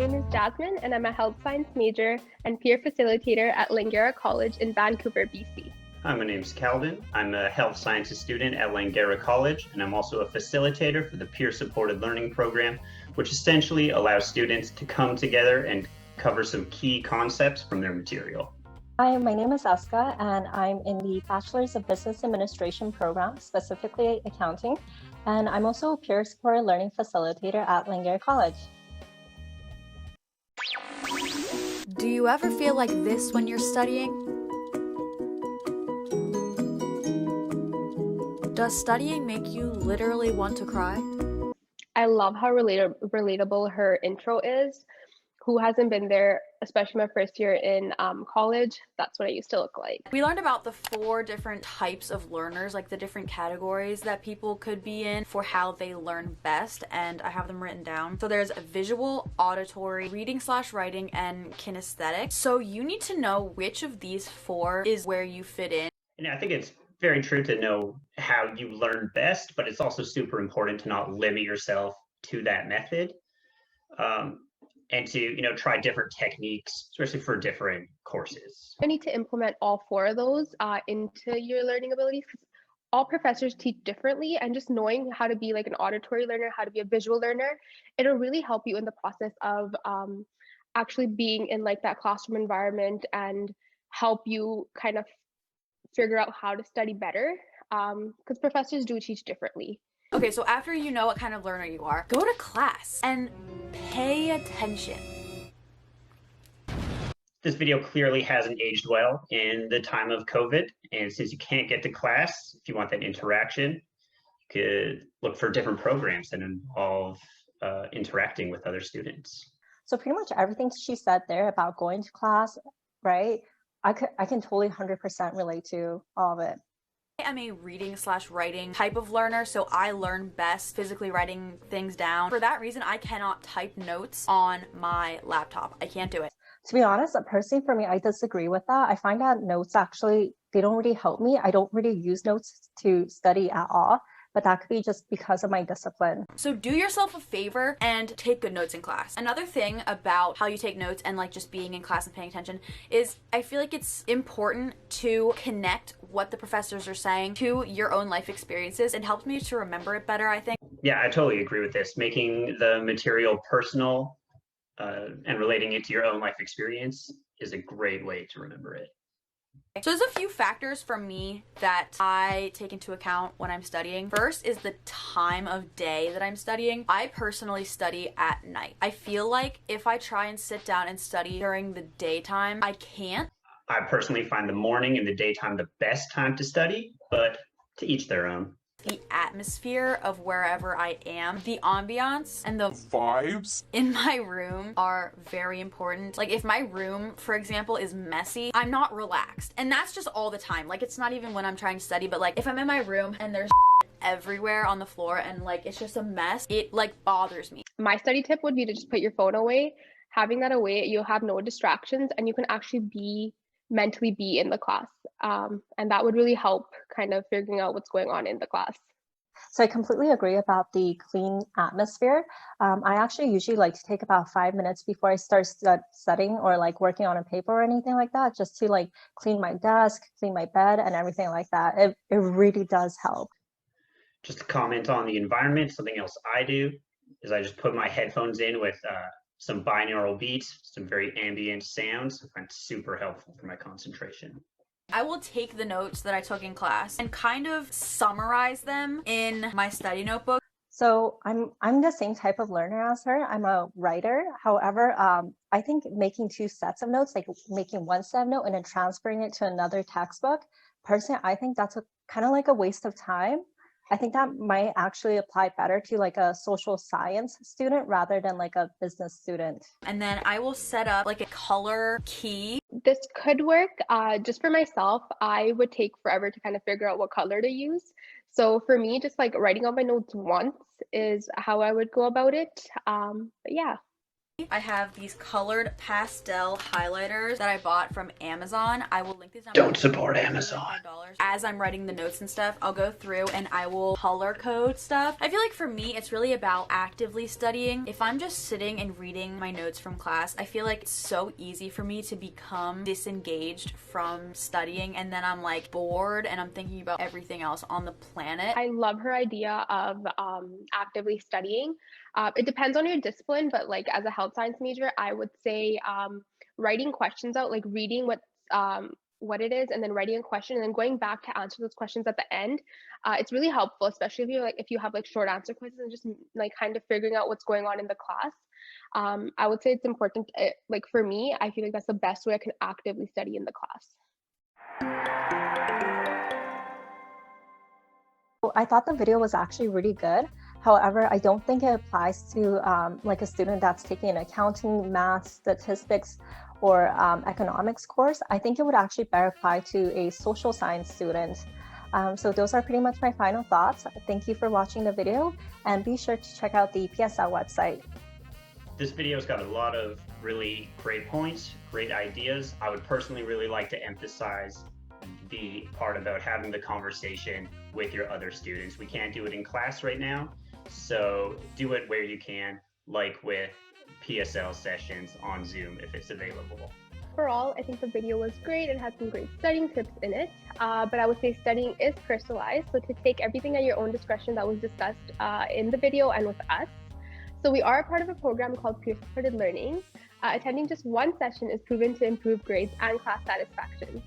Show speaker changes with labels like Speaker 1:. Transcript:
Speaker 1: name is Jasmine, and I'm a health science major and peer facilitator at Langara College in Vancouver, BC.
Speaker 2: Hi, my name is Calvin. I'm a health sciences student at Langara College, and I'm also a facilitator for the peer-supported learning program, which essentially allows students to come together and cover some key concepts from their material.
Speaker 3: Hi, my name is Aska, and I'm in the Bachelor's of Business Administration program, specifically accounting, and I'm also a peer supported learning facilitator at Langara College.
Speaker 4: Do you ever feel like this when you're studying? Does studying make you literally want to cry?
Speaker 1: I love how relatable her intro is. Who hasn't been there, especially my first year in college? That's what I used to look like.
Speaker 4: We learned about the 4 different types of learners, like the different categories that people could be in for how they learn best, and I have them written down. So there's visual, auditory, reading/writing, and kinesthetic. So you need to know which of these 4 is where you fit in.
Speaker 2: And I think it's very true to know how you learn best, but it's also super important to not limit yourself to that method. And to try different techniques, especially for different courses.
Speaker 1: You need to implement all 4 of those into your learning abilities, because all professors teach differently, and just knowing how to be like an auditory learner, how to be a visual learner, it'll really help you in the process of actually being in like that classroom environment and help you kind of figure out how to study better, because professors do teach differently.
Speaker 4: Okay, so after you know what kind of learner you are, go to class and pay attention.
Speaker 2: This video clearly hasn't aged well in the time of COVID, and since you can't get to class, if you want that interaction, you could look for different programs that involve interacting with other students.
Speaker 3: So pretty much everything she said there about going to class, right? I can totally 100% relate to all of it.
Speaker 4: I'm a reading/writing type of learner, so I learn best physically writing things down. For that reason, I cannot type notes on my laptop. I can't do it.
Speaker 3: To be honest, personally for me, I disagree with that. I find that notes actually, they don't really help me. I don't really use notes to study at all, but that could be just because of my discipline.
Speaker 4: So do yourself a favor and take good notes in class. Another thing about how you take notes and like just being in class and paying attention is I feel like it's important to connect what the professors are saying to your own life experiences. It helps me to remember it better, I think.
Speaker 2: Yeah, I totally agree with this. Making the material personal and relating it to your own life experience is a great way to remember it.
Speaker 4: So there's a few factors for me that I take into account when I'm studying. First is the time of day that I'm studying. I personally study at night. I feel like if I try and sit down and study during the daytime, I can't.
Speaker 2: I personally find the morning and the daytime the best time to study, but to each their own.
Speaker 4: The atmosphere of wherever I am, the ambiance and the
Speaker 5: vibes
Speaker 4: in my room are very important. Like if my room, for example, is messy, I'm not relaxed. And that's just all the time. Like it's not even when I'm trying to study, but like if I'm in my room and there's everywhere on the floor and like it's just a mess, it like bothers me.
Speaker 1: My study tip would be to just put your phone away. Having that away, you'll have no distractions and you can actually mentally be in the class. And that would really help kind of figuring out what's going on in the class.
Speaker 3: So I completely agree about the clean atmosphere. I actually usually like to take about 5 minutes before I start studying or like working on a paper or anything like that, just to like clean my desk, clean my bed and everything like that. It really does help.
Speaker 2: Just to comment on the environment, something else I do is I just put my headphones in with some binaural beats, some very ambient sounds. I find it super helpful for my concentration.
Speaker 4: I will take the notes that I took in class and kind of summarize them in my study notebook.
Speaker 3: So I'm the same type of learner as her. I'm a writer. However, I think making 2 sets of notes, like making 1 set of note and then transferring it to another textbook, personally, I think that's kind of like a waste of time. I think that might actually apply better to like a social science student rather than like a business student.
Speaker 4: And then I will set up like a color key.
Speaker 1: This could work. Just for myself, I would take forever to kind of figure out what color to use. So for me, just like writing out my notes once is how I would go about it. But yeah.
Speaker 4: I have these colored pastel highlighters that I bought from Amazon. I will link these down.
Speaker 2: Don't support Amazon.
Speaker 4: $5. As I'm writing the notes and stuff, I'll go through and I will color code stuff. I feel like for me, it's really about actively studying. If I'm just sitting and reading my notes from class, I feel like it's so easy for me to become disengaged from studying, and then I'm like bored and I'm thinking about everything else on the planet.
Speaker 1: I love her idea of actively studying. It depends on your discipline, but like as a health science major, I would say writing questions out, like reading what it is and then writing a question and then going back to answer those questions at the end. It's really helpful, especially if you have like short answer quizzes and just like kind of figuring out what's going on in the class. I would say it's important. Like for me, I feel like that's the best way I can actively study in the class.
Speaker 3: I thought the video was actually really good. However, I don't think it applies to like a student that's taking an accounting, math, statistics, or economics course. I think it would actually better apply to a social science student. So those are pretty much my final thoughts. Thank you for watching the video, and be sure to check out the PSL website.
Speaker 2: This video's got a lot of really great points, great ideas. I would personally really like to emphasize the part about having the conversation with your other students. We can't do it in class right now, so do it where you can, like with PSL sessions on Zoom if it's available.
Speaker 1: Overall, I think the video was great and had some great studying tips in it, but I would say studying is personalized, so to take everything at your own discretion that was discussed in the video and with us. So we are a part of a program called Peer-Supported Learning. Attending just one session is proven to improve grades and class satisfaction.